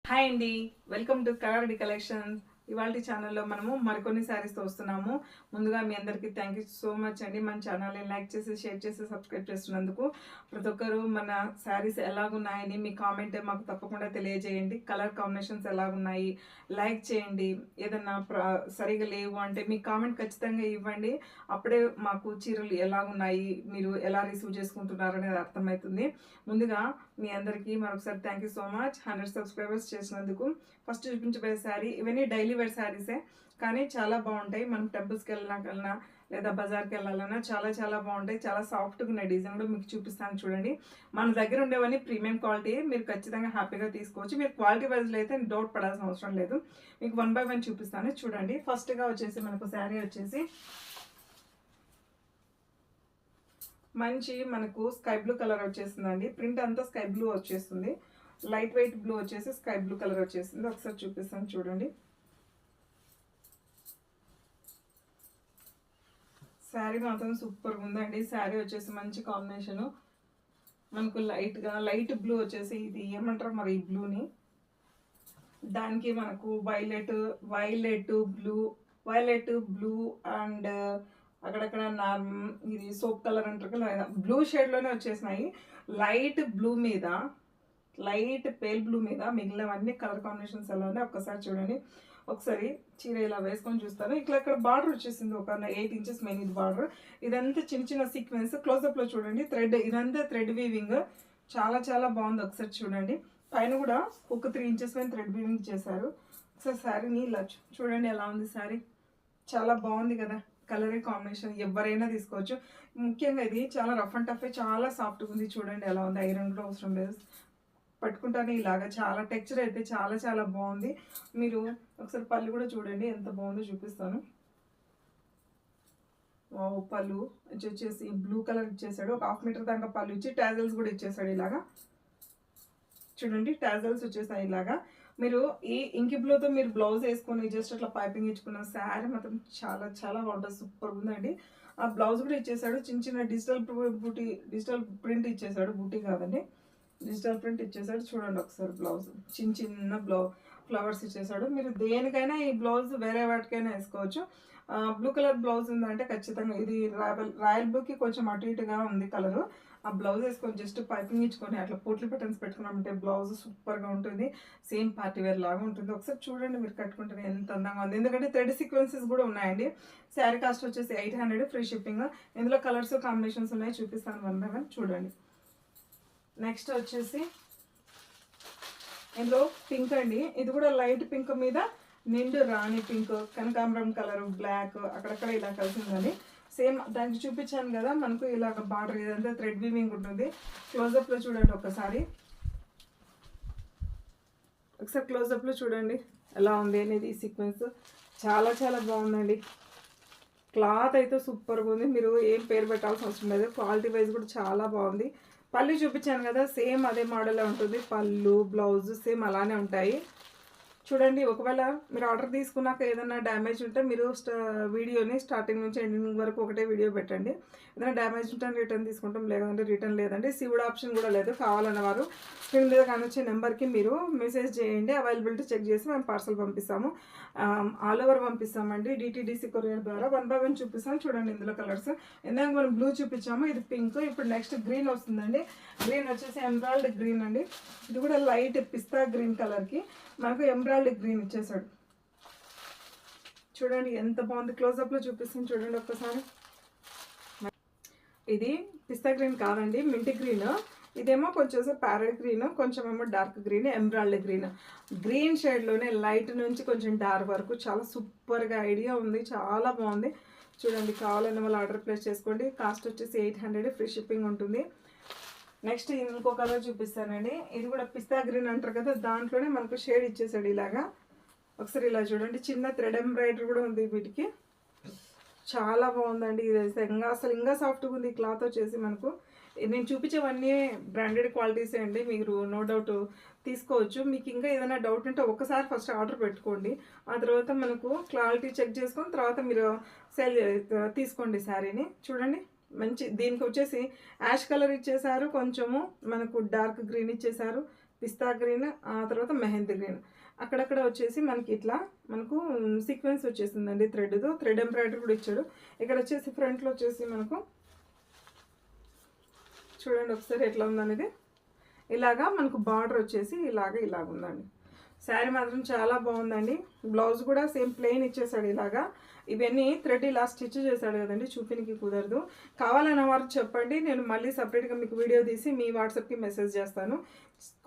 Hi అండి, welcome to కలర్డి collections. ఇవాళ ఛానల్లో మనము మరికొన్ని శారీస్తో వస్తున్నాము. ముందుగా మీ అందరికీ థ్యాంక్ యూ సో మచ్ అండి. మన ఛానల్ని లైక్ చేసి, షేర్ చేసి, సబ్స్క్రైబ్ చేస్తున్నందుకు. ప్రతి ఒక్కరు మన శారీస్ ఎలాగున్నాయని మీ కామెంట్ మాకు తప్పకుండా తెలియజేయండి. కలర్ కాంబినేషన్స్ ఎలాగున్నాయి లైక్ చేయండి. ఏదన్నా సరిగా లేవు అంటే మీ కామెంట్ ఖచ్చితంగా ఇవ్వండి. అప్పుడే మాకు చీరలు ఎలాగున్నాయి, మీరు ఎలా రిసీవ్ చేసుకుంటున్నారు అనేది అర్థమవుతుంది. ముందుగా మీ అందరికీ మరొకసారి thank you so much 100 subscribers చేసినందుకు. ఫస్ట్ చూపించబోయే శారీ ఇవన్నీ డైలీ వేర్ శారీసే, కానీ చాలా బాగుంటాయి. మనం టెంపుల్స్కి వెళ్ళినా లేదా బజార్కి వెళ్ళాలన్నా చాలా చాలా బాగుంటాయి. చాలా సాఫ్ట్గా ఉన్నాయి. డిజైన్ కూడా మీకు చూపిస్తాను చూడండి. మన దగ్గర ఉండేవన్నీ ప్రీమియం క్వాలిటీ, మీరు ఖచ్చితంగా హ్యాపీగా తీసుకోవచ్చు. మీరు క్వాలిటీ వైజ్లో అయితే డౌట్ పడాల్సిన అవసరం లేదు. మీకు 1 by 1 చూపిస్తాను చూడండి. ఫస్ట్గా వచ్చేసి మనకు శారీ వచ్చేసి మంచి మనకు స్కై బ్లూ కలర్ వచ్చేస్తుందండి. ప్రింట్ అంతా స్కై బ్లూ వచ్చేస్తుంది. లైట్ వెయిట్ బ్లూ వచ్చేసి స్కై బ్లూ కలర్ వచ్చేసింది. ఒకసారి చూపిస్తాను చూడండి. శారీ మాత్రం సూపర్గా ఉందండి. శారీ వచ్చేసి మంచి కాంబినేషను. మనకు లైట్ బ్లూ వచ్చేసి ఇది ఏమంటారు మరి, ఈ బ్లూని దానికి మనకు వైలెట్ బ్లూ అండ్ అక్కడక్కడ ఇది సోప్ కలర్ అంటారు కదా, బ్లూ షేడ్లోనే వచ్చేసినాయి. లైట్ పేల్ బ్లూ మీద మిగిలినవన్నీ కలర్ కాంబినేషన్స్ ఎలా ఉన్నాయి ఒక్కసారి చూడండి. ఒకసారి చీర ఇలా వేసుకొని చూస్తాను. ఇక్కడ బార్డర్ వచ్చేసింది, ఒక 8 inches మెయిన్ ఇది బార్డర్. ఇదంతా చిన్న చిన్న సీక్వెన్స్. క్లోజప్లో చూడండి, ఇదంతా థ్రెడ్ వీవింగ్ చాలా చాలా బాగుంది. ఒకసారి చూడండి. పైన కూడా ఒక 3 inches పైన థ్రెడ్ వీవింగ్ చేశారు. ఒకసారి శారీని ఇలా చూడండి ఎలా ఉంది. శారీ చాలా బాగుంది కదా. కలర్ కాంబినేషన్ ఎవరైనా తీసుకోవచ్చు. ముఖ్యంగా ఇది చాలా రఫ్ అండ్ టఫ్, చాలా సాఫ్ట్గా ఉంది. చూడండి ఎలా ఉంది. ఐరన్ కూడా అవసరం లేదు. పట్టుకుంటానే ఇలాగా చాలా టెక్స్చర్ అయితే చాలా చాలా బాగుంది. మీరు ఒకసారి పళ్ళు కూడా చూడండి ఎంత బాగుందో చూపిస్తాను. పళ్ళు వచ్చేసి బ్లూ కలర్ ఇచ్చేసాడు. ఒక 1/2 meter దాకా పళ్ళు ఇచ్చి టాజల్స్ కూడా ఇచ్చేసాడు. ఇలాగా చూడండి, టాజల్స్ వచ్చేసాయి. ఇలాగా మీరు ఈ ఇంకి బ్లూతో మీరు బ్లౌజ్ వేసుకొని జస్ట్ అట్లా పైపింగ్ ఇచ్చుకున్న శారీ మాత్రం చాలా చాలా బాగుంటుంది. సూపర్ ఉందండి. ఆ బ్లౌజ్ కూడా ఇచ్చేసాడు. చిన్న చిన్న డిజిటల్ ప్రింట్ ఇచ్చేసాడు. బూటీ కాదండి, డిజిటల్ ప్రింట్ ఇచ్చేసాడు. చూడండి ఒకసారి బ్లౌజ్ చిన్న చిన్న ఫ్లవర్స్ ఇచ్చేసాడు. మీరు దేనికైనా ఈ బ్లౌజ్ వేరే వాటికైనా వేసుకోవచ్చు. బ్లూ కలర్ బ్లౌజ్ ఉందంటే ఖచ్చితంగా ఇది రాయల్ బ్లూకి కొంచెం అటు ఇటుగా ఉంది కలరు. ఆ బ్లౌజ్ వేసుకొని జస్ట్ పైపింగ్ ఇచ్చుకొని అట్లా పోట్లీ బటన్స్ పెట్టుకున్నామంటే బ్లౌజ్ సూపర్గా ఉంటుంది. సేమ్ పార్టీ వేర్ లాగా ఉంటుంది. ఒకసారి చూడండి మీరు కట్టుకుంటే ఎంత అందంగా ఉంది. ఎందుకంటే థ్రెడ్ సీక్వెన్సెస్ కూడా ఉన్నాయండి. శారీ కాస్ట్ వచ్చేసి 800, ఫ్రీ షిప్పింగ్. ఇందులో కలర్స్ కాంబినేషన్స్ ఉన్నాయి, చూపిస్తాను 1 by 1 చూడండి. నెక్స్ట్ వచ్చేసి ఇందులో పింక్ అండి. ఇది కూడా లైట్ పింక్ మీద నిండు రాణి పింక్, కనకాంబరం కలర్, బ్లాక్ అక్కడక్కడ ఇలా కలిసిందని. సేమ్ దానికి చూపించాను కదా, మనకు ఇలాగ బార్డర్ ఇదంతా థ్రెడ్ వీవింగ్ ఉంటుంది. క్లోజప్లో చూడండి ఒకసారి క్లోజప్లో చూడండి ఎలా ఉంది అనేది. ఈ సీక్వెన్స్ చాలా చాలా బాగుందండి. క్లాత్ అయితే సూపర్గా ఉంది. మీరు ఏం పేరు పెట్టాల్సిన అవసరం లేదు. క్వాలిటీ వైజ్ కూడా చాలా బాగుంది. పళ్ళు చూపించాను కదా, సేమ్ అదే మోడల్లో ఉంటుంది. పళ్ళు బ్లౌజ్ సేమ్ అలానే ఉంటాయి. చూడండి, ఒకవేళ మీరు ఆర్డర్ తీసుకున్నాక ఏదైనా డ్యామేజ్ ఉంటే మీరు వీడియోని స్టార్టింగ్ నుంచి ఎండింగ్ వరకు ఒకటే వీడియో పెట్టండి. ఏదైనా డ్యామేజ్ ఉంటే రిటర్న్ తీసుకుంటాం, లేదంటే రిటర్న్ లేదండి. సివుడ్ ఆప్షన్ కూడా లేదు. కావాలన్న వారు స్క్రీన్ మీద కనొచ్చే నెంబర్కి మీరు మెసేజ్ చేయండి. అవైలబిలిటీ చెక్ చేసి మేము పార్సల్ పంపిస్తాము. ఆల్ ఓవర్ పంపిస్తామండి DTDC కొరియర్ ద్వారా. 1 by 1 చూపిస్తాం చూడండి. ఇందులో కలర్స్ ఇందాక మనం బ్లూ చూపించాము, ఇది పింక్. ఇప్పుడు నెక్స్ట్ గ్రీన్ వస్తుందండి. గ్రీన్ వచ్చేసి ఎమరాల్డ్ గ్రీన్ అండి. ఇది కూడా లైట్ పిస్తా గ్రీన్ కలర్కి మనకు ఎమరాల్డ్ గ్రీన్ ఇచ్చేసాడు. చూడండి ఎంత బాగుంది. క్లోజప్లో చూపిస్తాను చూడండి ఒక్కసారి. ఇది పిస్తా గ్రీన్ కాదండి, మింటి గ్రీన్. ఇదేమో కొంచెం ప్యారెట్ గ్రీన్, కొంచెం ఏమో dark green, emerald green. Green షేడ్లోనే లైట్ నుంచి కొంచెం డార్క్ వరకు చాలా సూపర్గా ఐడియా ఉంది. చాలా బాగుంది. చూడండి, కావాలన్న వాళ్ళు ఆర్డర్ ప్లేస్ చేసుకోండి. కాస్ట్ వచ్చేసి 800, ఫ్రీ షిప్పింగ్ ఉంటుంది. నెక్స్ట్ ఇంకో కలర్ చూపిస్తానండి. ఇది కూడా పిస్తా గ్రీన్ అంటారు కదా, దాంట్లోనే మనకు షేడ్ ఇచ్చేసాడు ఇలాగా. ఒకసారి ఇలా చూడండి, చిన్న థ్రెడ్ ఎంబ్రాయిడరీ కూడా ఉంది వీటికి. చాలా బాగుందండి. ఇది అసలు ఇంకా సాఫ్ట్గా ఉంది. క్లాత్ వచ్చేసి మనకు నేను చూపించేవన్నీ బ్రాండెడ్ క్వాలిటీసే అండి. మీరు నో డౌట్ తీసుకోవచ్చు. మీకు ఇంకా ఏదైనా డౌట్ ఉంటే ఒకసారి ఫస్ట్ ఆర్డర్ పెట్టుకోండి. ఆ తర్వాత మనకు క్వాలిటీ చెక్ చేసుకొని తర్వాత మీరు తీసుకోండి శారీని. చూడండి మంచి, దీనికి వచ్చేసి యాష్ కలర్ ఇచ్చేసారు, కొంచెము మనకు డార్క్ గ్రీన్ ఇచ్చేసారు, పిస్తా గ్రీన్, ఆ తర్వాత మెహందీ గ్రీన్. అక్కడక్కడ వచ్చేసి మనకి ఇట్లా మనకు సీక్వెన్స్ వచ్చేసిందండి థ్రెడ్తో. థ్రెడ్ ఎంబ్రాయిడరీ కూడా ఇచ్చాడు. ఇక్కడ వచ్చేసి ఫ్రంట్లో వచ్చేసి మనకు చూడండి ఒకసారి ఎట్లా ఉందనేది. ఇలాగా మనకు బార్డర్ వచ్చేసి ఇలాగ ఉందండి. శారీ మాత్రం చాలా బాగుందండి. బ్లౌజ్ కూడా సేమ్ ప్లెయిన్ ఇచ్చేసాడు ఇలాగా. ఇవన్నీ థ్రెడ్ ఇలా స్టిచ్ చేశాడు కదండి, చూపినికి కుదరదు. కావాలన్న వారు చెప్పండి, నేను మళ్ళీ సపరేట్గా మీకు వీడియో తీసి మీ వాట్సాప్కి మెసేజ్ చేస్తాను.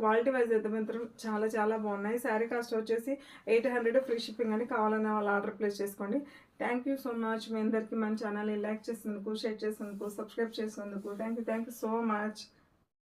క్వాలిటీ వైజ్ అయితే మాత్రం చాలా చాలా బాగున్నాయి. శారీ కాస్ట్ వచ్చేసి 800 ఫ్రీ షిప్పింగ్ అని. కావాలన్న వాళ్ళు ఆర్డర్ ప్లేస్ చేసుకోండి. Thank you so much. మీ అందరికీ మన ఛానల్ని లైక్ చేసినందుకు, షేర్ చేసినందుకు, సబ్స్క్రైబ్ చేసినందుకు థ్యాంక్ యూ సో మచ్.